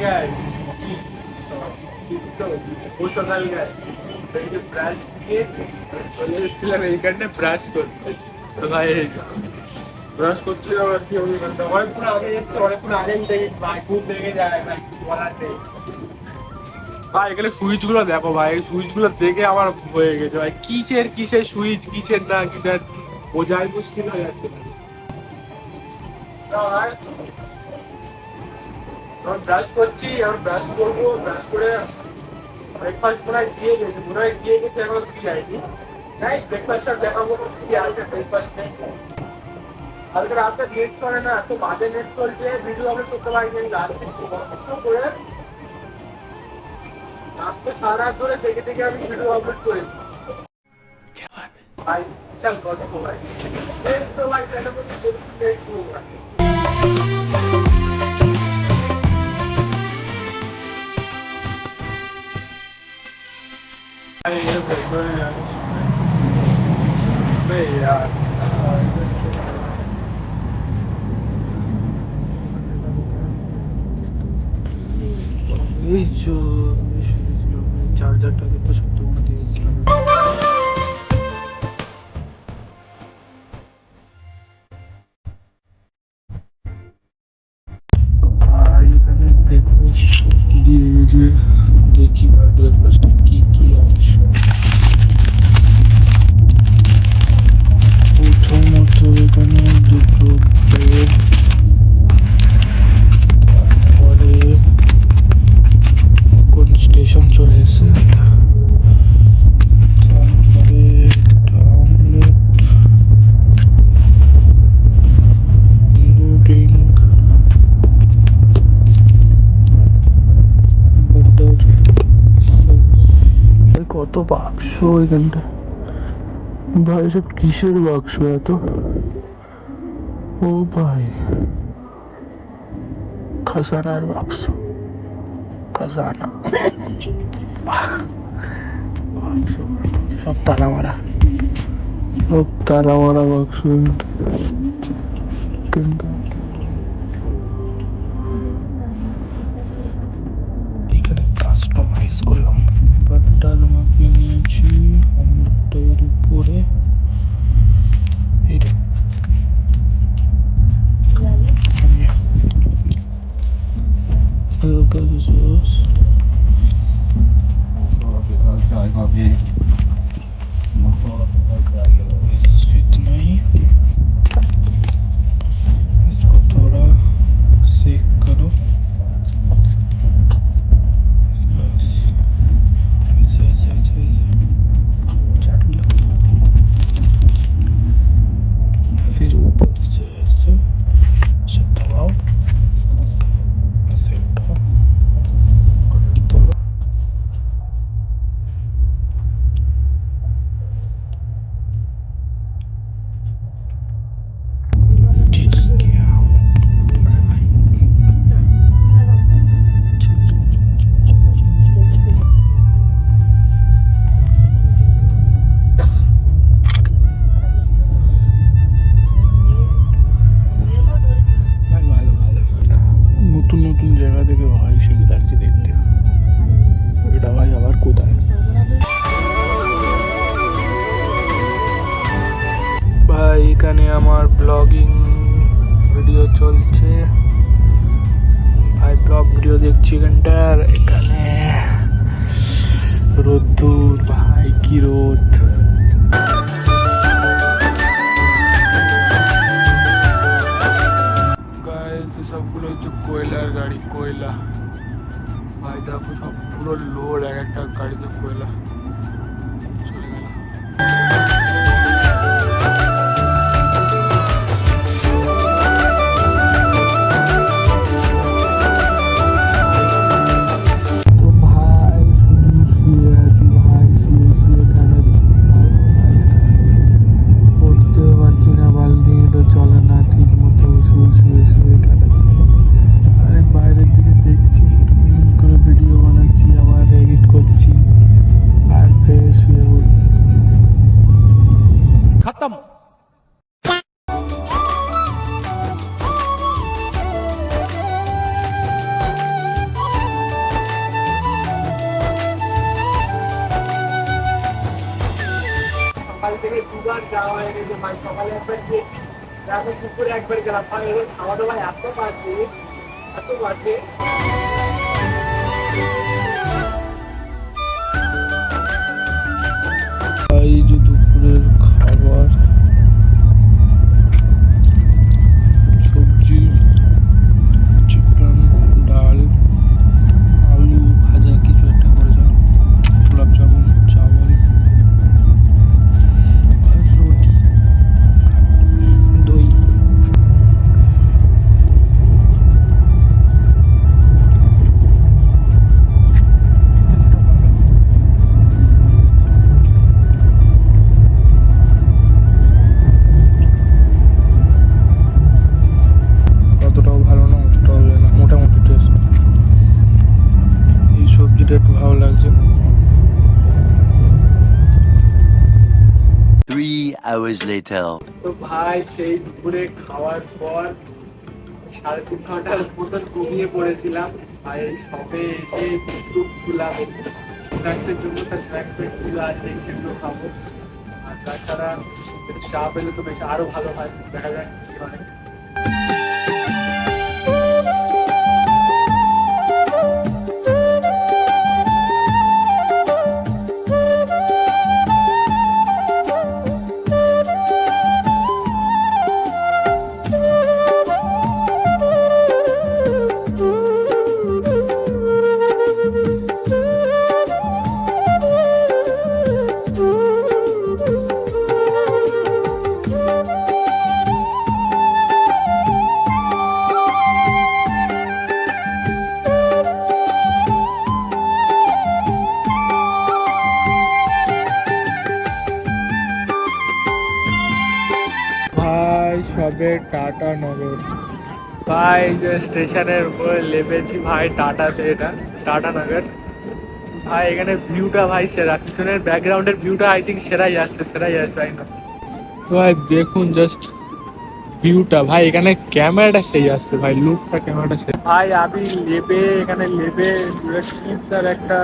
Guys ও সকাল guys brush দিয়ে চলে এসেছিলাম এইখানে ব্রাশ করতে। তো ভাই ব্রাশ করছিলাম আর কি ওইখানটা অনেকক্ষণ আগে এসছে, অনেকক্ষণ আগে দেখে ভাই খুব দেখে যায় ভাই, কিছু বলার নেই ভাই। এখানে সুইচ গুলো দেখো ভাই, সুইচ গুলো দেখে আমার হয়ে গেছে ভাই, কিসের কিসের সুইচ, কিসের না কিসের বোঝাই মুশকিল হয়ে যাচ্ছে ভাই। ব্রাশ করছি, আমি ব্রাশ করবো, ব্রাশ করে ব্রেকফাস্ট মনে হয় দিয়ে গেছে, মনে হয় দিয়ে গেছে, এখন কি যায়নি তাই ব্রেকফাস্টটা দেখাবো কি আছে ব্রেকফাস্টে। কালকে রাতে নেট চলে না, এত বাজে নেট চলছে, ভিডিও আপলোড করতে পারিনি। রাত্রে কষ্ট করে আজকে সারা রাত ধরে দেখে দেখে আমি ভিডিও আপলোড করেছি ভাই। চল গল্প ভাই, এই তো ভাই এটা বলছি নেট ভাই। এই যে আমি শুনেছিলাম চার্জারটাকে তো সব তোমাকে দিয়েছিলাম। আর এখানে ব্রেকফাস্ট দিয়ে গেছে, দেখি ব্রেকফাস্টে কি কি আছে। প্রথমত এখানে দুটো ব্রেড, তারপরে কোন স্টেশন চলে এসে, তারপরে অমলেট, নুডিং, বাটার, কত বাক্স এখানটা ভাই, সব কিসের বাক্স এত? ও ভাই খাজানার বাক্স, খাজানা বাক্স, সব তালা মারা, সব তালা মারা বাক্স। কিন্তু এখানে কাস্টমাইজ করলাম, বাটার মাখিয়ে নিয়েছি অমলেটের উপরে। এইটা इतना ही, इसको थोड़ा सेक करो, बस ऐसे ऐसे ऐसे चाट लो, फिर ऊपर से ऐसे ऐसे दबाओ, ऐसे उठाओ, थोड़ा নতুন নতুন জায়গা থেকে ভাই সেই লাগছে দেখতে। এটা ভাই আবার কোথায়? ভাই এখানে আমার ব্লগিং ভিডিও চলছে ভাই, ব্লগ ভিডিও দেখছি এখানটার। এখানে রোদ্দুর ভাই, কি রোদ। সবগুলো হচ্ছে কয়লার গাড়ি, কয়লা ভাই দেখো সব পুরো লোড, এক একটা গাড়িতে কয়লা। চলে গেল। তো ভাই শুয়ে আছি ভাই, শুয়ে শুয়ে কাটাচ্ছি ভাই, উঠতেও পারছি না, বালতি তো চলে না ঠিক মতো, শুয়ে শুয়ে শুয়ে কাটাচ্ছি। আরে বাইরের দিকে দেখছি করে ভিডিও বানাচ্ছি, আবার এডিট করছি, অনেকবার যাওয়া হয়ে গেছে ভাই, সকালে একবার খেয়েছি, এখন দুপুরে একবার গেলাম ভাই। এদের খাওয়া দাওয়া এত বাজে, এত বাজে। এই যে দুপুরের খাবার, সবজি, চিকেন, ডাল, আলু ভাজা কিছু একটা করেছে, গোলাপ জামুন, চাवल আর রুটি, দই। অতটাও ভালো না, অতটাও ভালো না, মোটামুটি টেস্ট। এই সবজিটা একটু ভালো লাগছে। 3 hours later. তো ভাই সেই দুপুরে খাওয়ার পর 3.5 ঘন্টার মতন ঘুমিয়ে পড়েছিলাম ভাই। এই সবে এসে একটু খুলাম স্ন্যাক্সের জন্য, তার স্ন্যাক্স ছিল আর দেখি সেগুলো খাবো। আর তাছাড়া একটু চা পেলে তো বেশ আরো ভালো হয়, দেখা যাক কি হয়। ভাই সবে টাটা নগর, ভাই যে স্টেশনের উপরে লেপেছি ভাই টাটাতে, এটা টাটা নগর ভাই। এখানে ভিউটা ভাই সেরা, পিছনের ব্যাকগ্রাউন্ডের ভিউটা আই থিঙ্ক সেরাই আসছে তাই না? ভাই দেখুন জাস্ট ভিউটা ভাই, এখানে ক্যামেরাটা সেই আসছে ভাই, লুকটা ক্যামেরাটা সেই। ভাই আমি এখানে লেবে চিপস আর একটা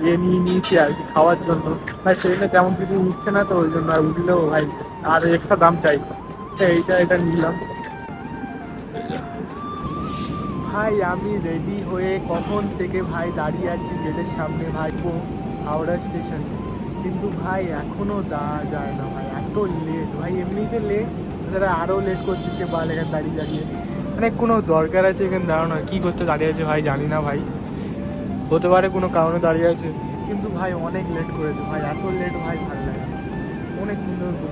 নিয়ে নিয়েছি আর কি খাওয়ার জন্য ভাই। সেখানে তেমন কিছু নিচ্ছে না, তো ওই জন্য আর উঠলেও ভাই আর এক্সট্রা দাম চাই, তো এটা নিলাম ভাই। আমি রেডি হয়ে কখন থেকে ভাই দাঁড়িয়ে আছি গেটের সামনে ভাই, হাওড়া স্টেশন, কিন্তু ভাই এখনো যায় না ভাই, এত লেট ভাই। এমনিতে লেট, তারা আরও লেট করে দিচ্ছে বাল এখানে দাঁড়িয়ে। মানে কোনো দরকার আছে এখানে দাঁড়ানো? কী করতে দাঁড়িয়ে আছে ভাই জানি না ভাই, হতে পারে কোনো কারণে দাঁড়িয়ে আছে, কিন্তু ভাই অনেক লেট করেছে ভাই, এত লেট ভাই ভালো লাগে না। অনেক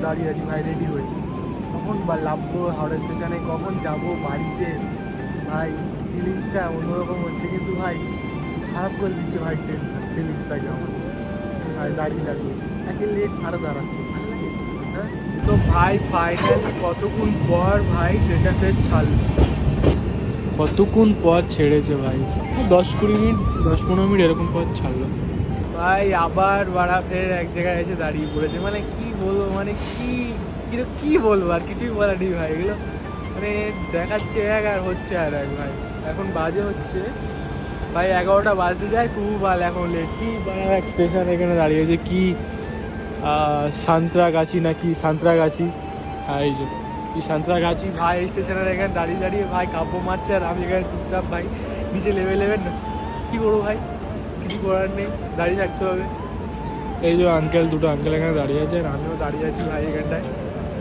দাঁড়িয়ে আছি ভাই রেডি হয়ে, কখন বা নামবো হাওড়া স্টেশনে, কখন যাবো বাড়িতে ভাই। ফিলিংসটা অন্যরকম হচ্ছে, কিন্তু ভাই খারাপ করে দিচ্ছে ভাই ফিলিংসটাকে আমার ভাই। দাঁড়িয়ে একে লেট আরও দাঁড়াচ্ছে, ভালো লাগে হ্যাঁ। তো ভাই ফাইনালি কতক্ষণ পর ভাই ট্রেনটা ফের ছাড়লো, কতক্ষণ পর ছেড়েছে ভাই, 10-20 মিনিট, 10-15 মিনিট এরকম পর ছাড়লো ভাই। আবার বাড়া ফের এক জায়গায় এসে দাঁড়িয়ে পড়েছে, মানে কি বলবো, মানে কি বলবো, আর কিছুই বলার নেই ভাই। এগুলো মানে দেখাচ্ছে এক আর হচ্ছে আর এক ভাই। এখন বাজে হচ্ছে ভাই 11টা বাজতে যায়, তবু বাল এখন লেট। কি এক স্টেশন এখানে দাঁড়িয়েছে কি সাঁতরাগাছি নাকি সাঁতরাগাছি, এই যে কি সাঁতরাগাছি ভাই। স্টেশনের এখানে দাঁড়িয়ে ভাই কাব্য মারছে, আর আমি এখানে চুপচাপ ভাই নিচে নেবেন না। কী করবো ভাই, কিছু করার নেই, দাঁড়িয়ে থাকতে হবে। এই যে দুটো আঙ্কেল এখানে দাঁড়িয়ে আছে, আর আমিও দাঁড়িয়ে আছি ভাই এখানটায়,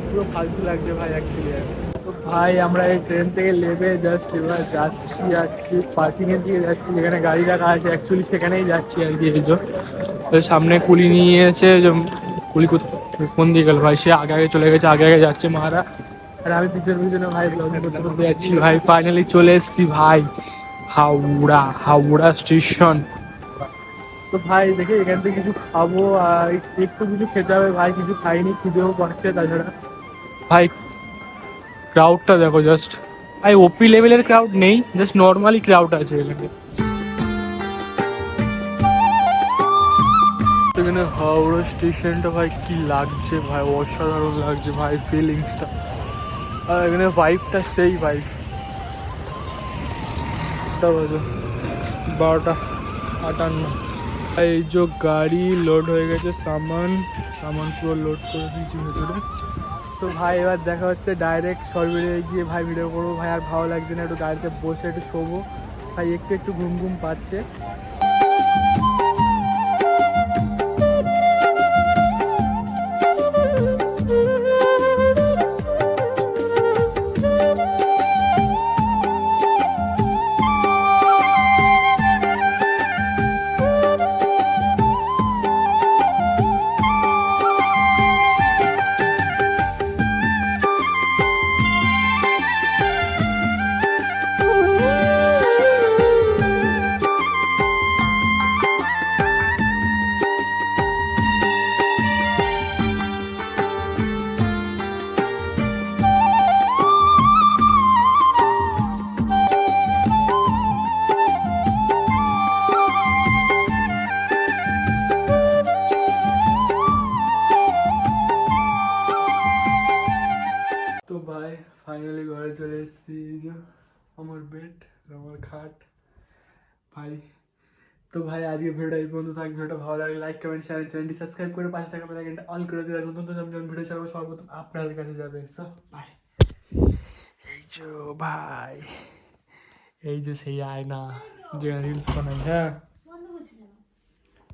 পুরো ফালতু লাগছে ভাই অ্যাকচুয়ালি। তো ভাই আমরা এই ট্রেন থেকে নেমে জাস্ট এবার যাচ্ছি পার্কিংয়ের দিকে যাচ্ছি, যেখানে গাড়ি রাখা আছে অ্যাকচুয়ালি সেখানেই যাচ্ছি আর কি। এই তো সামনে কুলি নিয়েছে, যে কুলি কোন দিকে গেল ভাই, সে আগে চলে গেছে, আগে যাচ্ছে মারা, আর আমি পিছনে ভাই ব্লগিং করতে যাচ্ছি ভাই। ফাইনালি চলে এসেছি ভাই হাওড়া স্টেশন। তো ভাই দেখে এখান থেকে কিছু খাবো, আর একটু কিছু খেতে হবে ভাই, কিছু খাইনি, খিদেও পাচ্ছে। তাছাড়া ভাই ক্রাউডটা দেখো জাস্ট ভাই, ওপি লেভেলের ক্রাউড নেই, জাস্ট নর্মালি ক্রাউড আছে এখানে। এখানে হাওড়া স্টেশনটা ভাই কি লাগছে ভাই, অসাধারণ লাগছে ভাই ফিলিংসটা, আর এখানে ভাইবটা সেই ভাইব। 12টা 58 এই যে গাড়ি লোড হয়ে গেছে, সামান পুরো লোড করে দিয়েছি ভেতরে। তো ভাই এবার দেখা হচ্ছে ডাইরেক্ট সরবেরিয়ে গিয়ে ভাই ভিডিও করবো। ভাই আর ভালো লাগছে না, একটু গাড়িতে বসে একটু শোবো। ভাই একটু ঘুম ঘুম পাচ্ছে। তো ভাই ফাইনালি ঘরে চলে এসেছি। এই যে আমার বেড, আমার খাট ভাই। তো ভাই আজকে ভিডিওটা এই পর্যন্ত থাক। ভিডিওটা ভালো লাগলে লাইক কমেন্ট শেয়ার, চ্যানেলটি সাবস্ক্রাইব করে পাশে থাকা বেল আইকনটা অল করে দিলে নতুন নতুন আমি যখন ভিডিও ছাড়বো সর্বপ্রথম আপনাদের কাছে যাবে। সো ভাই এই যে ভাই, এই যে সেই আয়না যেখানে রিলস বানাই। হ্যাঁ